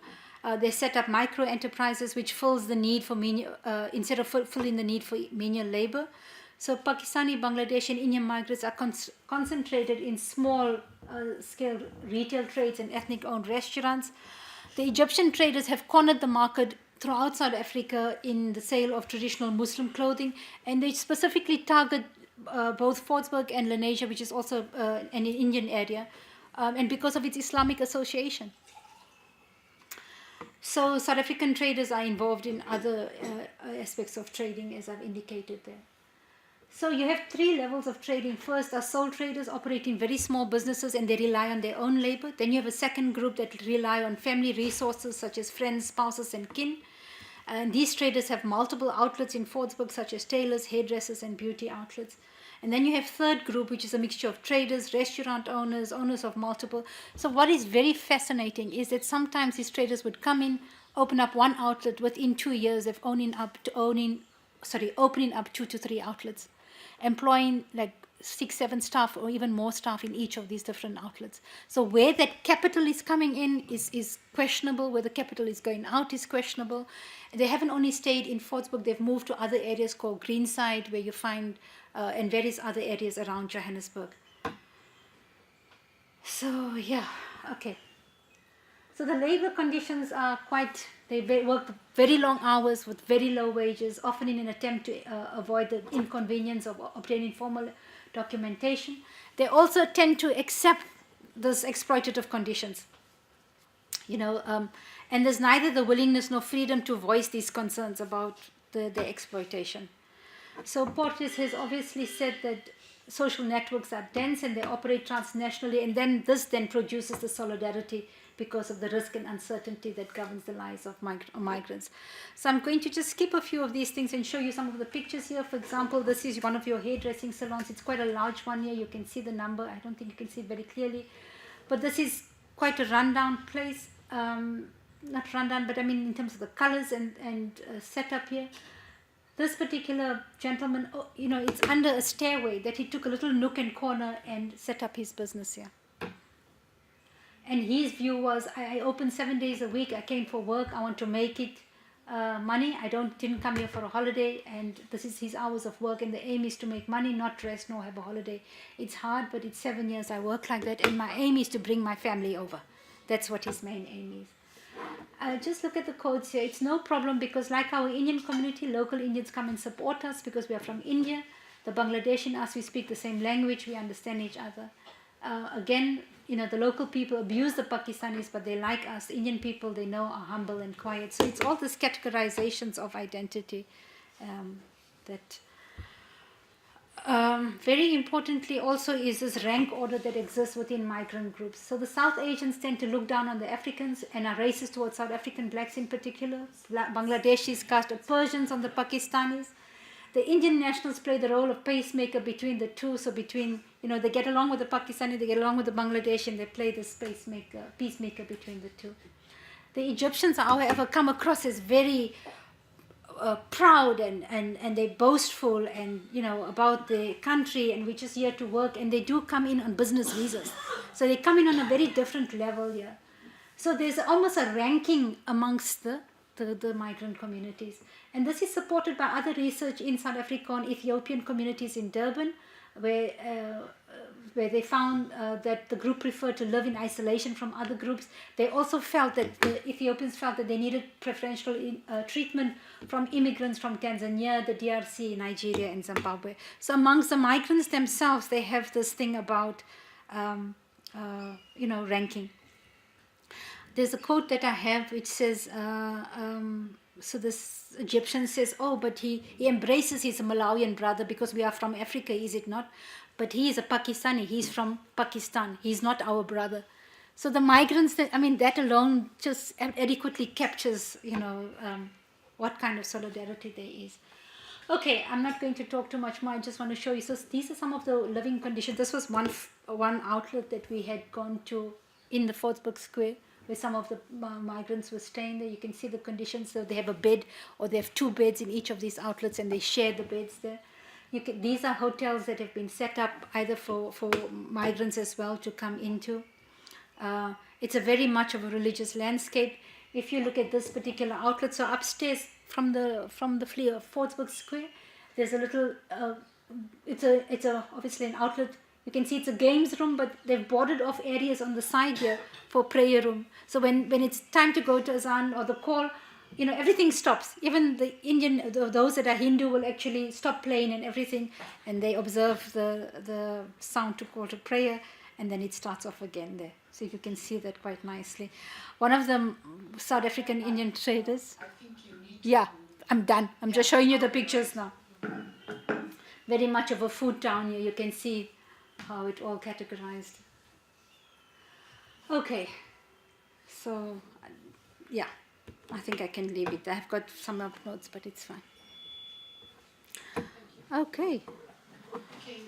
They set up micro enterprises which fills the need for instead of fulfilling the need for menial labor. So Pakistani, Bangladeshi and Indian migrants are concentrated in small scale retail trades and ethnic owned restaurants. The Egyptian traders have cornered the market throughout South Africa in the sale of traditional Muslim clothing, and they specifically target both Fordsburg and Lenasia, which is also an Indian area, and because of its Islamic association. So South African traders are involved in other aspects of trading, as I've indicated there. So you have 3 levels of trading. First are sole traders operating very small businesses and they rely on their own labor. Then you have a second group that rely on family resources such as friends, spouses and kin. And these traders have multiple outlets in Fordsburg such as tailors, hairdressers and beauty outlets. And then you have third group, which is a mixture of traders, restaurant owners, owners of multiple. So what is very fascinating is that sometimes these traders would come in, open up one outlet within 2 years of opening up 2 to 3 outlets, employing like 6, 7 staff or even more staff in each of these different outlets. So where that capital is coming in is questionable, where the capital is going out is questionable. They haven't only stayed in Fordsburg, they've moved to other areas called Greenside, where you find, and various other areas around Johannesburg. So yeah, okay. So the labor conditions are quite, they work very long hours with very low wages, often in an attempt to avoid the inconvenience of obtaining formal documentation. They also tend to accept those exploitative conditions, and there's neither the willingness nor freedom to voice these concerns about the exploitation. So Porteous has obviously said that social networks are dense and they operate transnationally, and then this produces the solidarity because of the risk and uncertainty that governs the lives of migrants. So I'm going to just skip a few of these things and show you some of the pictures here. For example, this is one of your hairdressing salons. It's quite a large one here. You can see the number. I don't think you can see it very clearly. But this is quite a rundown place. Not rundown, but I mean in terms of the colors and setup here. This particular gentleman, it's under a stairway that he took a little nook and corner and set up his business here. And his view was, I open 7 days a week. I came for work. I want to make it money. I didn't come here for a holiday. And this is his hours of work. And the aim is to make money, not rest, nor have a holiday. It's hard, but it's 7 years I work like that. And my aim is to bring my family over. That's what his main aim is. Just look at the codes here. It's no problem because like our Indian community, local Indians come and support us because we are from India. The Bangladeshi and us, we speak the same language. We understand each other. Again, the local people abuse the Pakistanis, but they like us. The Indian people, they know, are humble and quiet. So it's all these categorizations of identity that... very importantly also is this rank order that exists within migrant groups. So the South Asians tend to look down on the Africans and are racist towards South African blacks in particular. Bangladeshis cast Persians on the Pakistanis. The Indian nationals play the role of pacemaker between the two. So between, they get along with the Pakistani, they get along with the Bangladeshi, and they play this peacemaker between the two. The Egyptians, however, come across as very proud and they're boastful and about the country, and we're just here to work, and they do come in on business visas. So they come in on a very different level here. So there's almost a ranking amongst the migrant communities, and this is supported by other research in South Africa on Ethiopian communities in Durban, where they found that the group preferred to live in isolation from other groups. They also felt that the Ethiopians felt that they needed preferential treatment from immigrants from Tanzania, the DRC, Nigeria, and Zimbabwe. So amongst the migrants themselves, they have this thing about, ranking. There's a quote that I have which says, so this Egyptian says, but he embraces his Malawian brother because we are from Africa, is it not? But he is a Pakistani, he's from Pakistan, he's not our brother. So the migrants, that alone just adequately captures, what kind of solidarity there is. Okay, I'm not going to talk too much more, I just want to show you. So these are some of the living conditions. This was one outlet that we had gone to in the Fordsburg Square, where some of the migrants were staying there. You can see the conditions. So they have a bed, or they have 2 beds in each of these outlets, and they share the beds there. These are hotels that have been set up either for migrants as well to come into. It's a very much of a religious landscape. If you look at this particular outlet, so upstairs from the Fordsburg Square, there's a little. It's obviously an outlet. You can see it's a games room, but they've boarded off areas on the side here for prayer room. So when it's time to go to azan or the call, everything stops. Even the Indian, those that are Hindu will actually stop playing and everything, and they observe the sound to call to prayer, and then it starts off again there. So you can see that quite nicely. One of the South African Indian traders. I think you need Yeah, I'm done. I'm just showing you the pictures now. very much of a food town here. You can see how it all categorized. Okay, so yeah, I think I can leave it. I've got some up notes, but it's fine. Okay. Okay.